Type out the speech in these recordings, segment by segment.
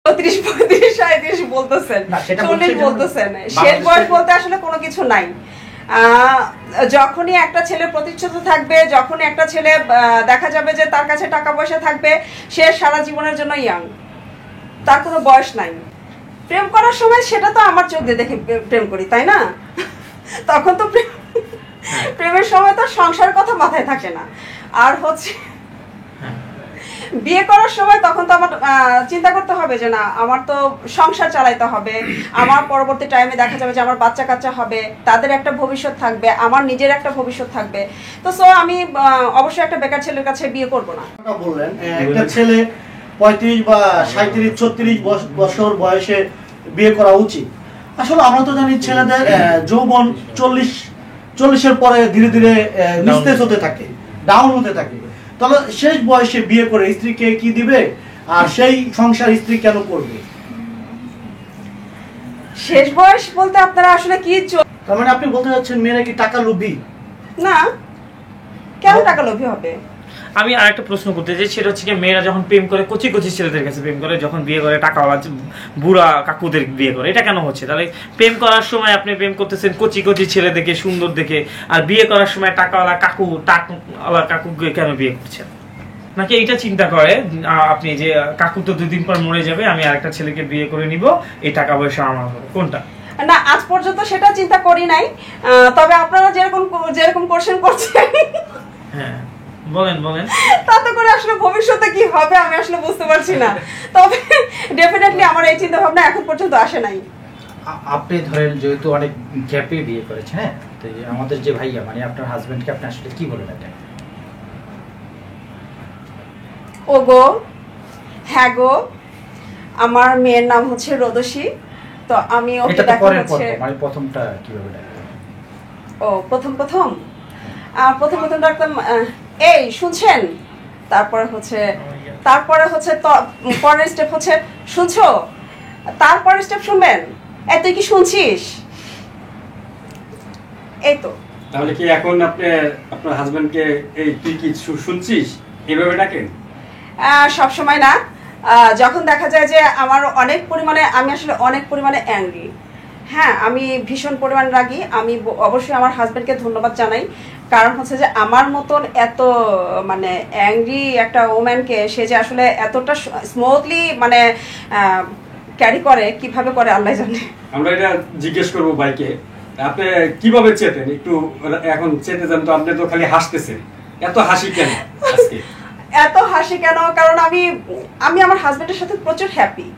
35, 37 বলতেছেন, 40 বলতেছেন, শেষ বয়স বলতে আসলে কোনো কিছু নাই। যখনই একটা ছেলে প্রতিষ্ঠিত থাকবে, যখনই একটা ছেলে দেখা যাবে যে তার কাছে টাকা পয়সা থাকবে, সে সারা জীবনের জন্য ইয়াং, তার কোনো বয়স নাই। প্রেম করার সময় সেটা তো আমার চোখ দিয়ে দেখে প্রেম করি, তাই না? তখন তো প্রেমের সময় তো সংসারের কথা মাথায় থাকে না। আর হচ্ছে বিয়ে করার সময় তখন তো আমার চিন্তা করতে হবে যে না, আমার তো সংসার চালাইতে হবে, আমার পরবর্তী টাইমে দেখা যাবে যে আমার বাচ্চা কাচ্চা হবে, তাদের একটা ভবিষ্যৎ থাকবে, আমার নিজের একটা ভবিষ্যৎ থাকবে। তো সো আমি অবশ্যই একটা বেকার ছেলের কাছে বিয়ে করব না। বললেন একটা ছেলে 35 বা 37, 36 বছর বয়সে বিয়ে করা উচিত। আসলে আমরা তো জানি ছেলেদের যৌবন 40-এর পরে ধীরে ধীরে নিস্তেজ হতে থাকে, ডাউন হতে থাকে। তাহলে শেষ বয়সে বিয়ে করে স্ত্রীকে কি দিবে, আর সেই সংসার স্ত্রী কেন করবে? শেষ বয়স বলতে আপনারা আসলে কি, তার মানে আপনি বলতে চাচ্ছেন মেয়েরা কি টাকা লোভী? না, কেন টাকা লোভী হবে? আমি আরেকটা প্রশ্ন করতে চাই, সেটা হচ্ছে মেয়েরা যখন প্রেম করে কচি কচি ছেলেদের কাছে প্রেম করে, যখন বিয়ে করে টাকাওয়ালা বুড়া কাকুদের বিয়ে করে, এটা কেন হচ্ছে? তাহলে প্রেম করার সময় আপনি প্রেম করতেছেন কচি কচি ছেলে দেখে, সুন্দর দেখে, আর বিয়ে করার সময় টাকাওয়ালা কাকুকে কেন বিয়ে করছেন? নাকি এইটা চিন্তা করে আপনি যে কাকু তো 2 দিন পর মরে যাবে, আমি আরেকটা ছেলেকে বিয়ে করে নিব, এই টাকা পয়সা আমার হবে? কোনটা? না, আজ পর্যন্ত সেটা চিন্তা করি নাই। তবে আপনারা যেরকম কোশ্চেন করছেন, হ্যাঁ বলেন তাতে করে আসলে ভবিষ্যতে কি হবে আমি আসলে বুঝতে পারছি না। তবে ডেফিনেটলি আমার এই চিন্তা ভাবনা এখন পর্যন্ত আসে নাই। আপনি ধরেন যেহেতু অনেক গ্যাপে বিয়ে করেছেন, হ্যাঁ, তো আমাদের যে ভাইয়া মানে আপনার হাজবেন্ডকে আপনি আসলে কি বলেন এটা? ওগো, হ্যাঁ গো, আমার মেয়ের নাম হচ্ছে রোদসী। তো আমি ওকে দেখা হচ্ছে মানে প্রথমটা কিভাবে ডাকতেন? ও প্রথম ডাকতাম এই শুনছেন, তারপরে হচ্ছে পরের স্টেপ হচ্ছে শুনছো, তারপরের স্টেপ শুনবেন এই তুই কি শুনছিস, এই তো। তাহলে কি এখন আপনার হাজবেন্ডকে এই তুই কি শুনছিস এইভাবে ডাকেন? সব সময় না, যখন দেখা যায় যে আমি আসলে অনেক পরিমাণে অ্যাংরি, হ্যাঁ, আমি ভীষণ পরিমাণ রাগী। আমি অবশ্যই আমার হাজবেন্ডকে ধন্যবাদ জানাই, কারণ হচ্ছে যে আমার মতন এত মানে অ্যাংরি একটা ওম্যানকে সে যে আসলে এতটা স্মুথলি মানে ক্যারি করে, কিভাবে করে আল্লাহ জানে। আমরা এটা জিজ্ঞেস করবো ভাইকে, আপনি কিভাবে চেতেন? একটু এখন চেতে যান তো, আপনি তো খালি হাসতেছেন, এত হাসি কেন আজকে? এত হাসি কেন? কারণ আমি আমার হাজবেন্ডের সাথে প্রচুর হ্যাপি।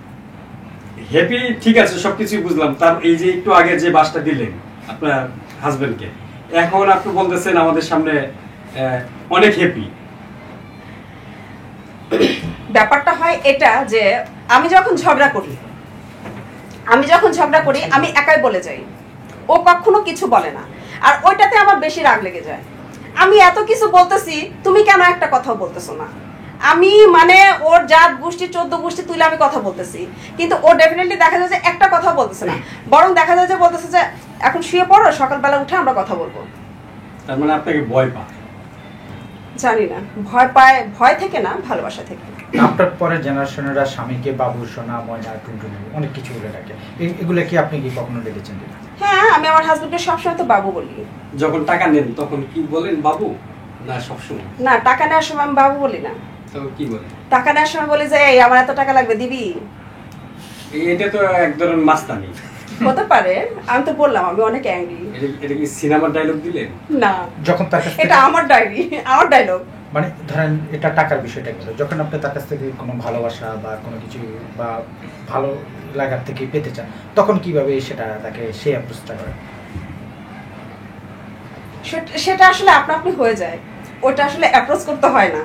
ঠিক আছে, সবকিছু বুঝলাম। তার এই যে একটু আগে যে বাসটা দিলেন আপনার হাজবেন্ডকে, এখন আপনি বলতেছেন আমাদের সামনে অনেক হ্যাপি। ব্যাপারটা হয় এটা যে আমি যখন ঝগড়া করি আমি একাই বলে যাই, ও কখনো কিছু বলে না, আর ওইটাতে আমার বেশি রাগ লেগে যায়। আমি এত কিছু বলতেছি, তুমি কেন একটা কথাও বলতেছো না? আমি মানে ওর জাত গোষ্ঠী 14 গোষ্ঠী তুলে আমি কথা বলতেছি, কিন্তু ও ডেফিনেটলি দেখা যায় যে একটা কথা বলতেছে না, বরং দেখা যায় যে বলতেছে যে এখন শুয়ে পড়ো, সকালবেলা উঠে আমরা কথা বলবো। তার মানে আপনাকে ভয় পায়? জানি না, ভয় পায়, ভয় থেকে না, ভালোবাসা থেকে। আপনার পরের জেনারেশনেরা স্বামীকে বাবু, সোনা, ময়না, টুনটুনি অনেক কিছু বলে ডাকে, এগুলো কি আপনি কি কখনো দেখেছেন? হ্যাঁ, আমি আমার হাজবেন্ডকে সবসময় তো বাবু বলি। যখন টাকা নেন তখন কি বলেন বাবু? না সবসময় না, টাকা নেওয়ার সময় আমি বাবু বলি না। তো কি বলেন? টাকা নেওয়ার সময় বলি যে এই আমার এত টাকা লাগবে, দিবি। এটা তো এক ধরনের মাস্তানি হতে পারে, আমি তো বললাম আমি অনেক অ্যাংরি। এটা কি সিনেমার ডায়লগ দিলেন? না, যখন তার কাছ থেকে এটা আমার ডায়রি, আমার ডায়লগ। মানে ধরেন এটা টাকার বিষয়টা গেল, যখন আপনি তার কাছ থেকে কোনো ভালোবাসা বা কোনো কিছু বা ভালো লাগার থেকে পেতে চান, তখন কিভাবে সেটা তাকে সে অ্যাপ্রোচটা করে? সেটা আসলে আপনা আপনি হয়ে যায়, ওটা আসলে অ্যাপ্রোচ করতে হয় না।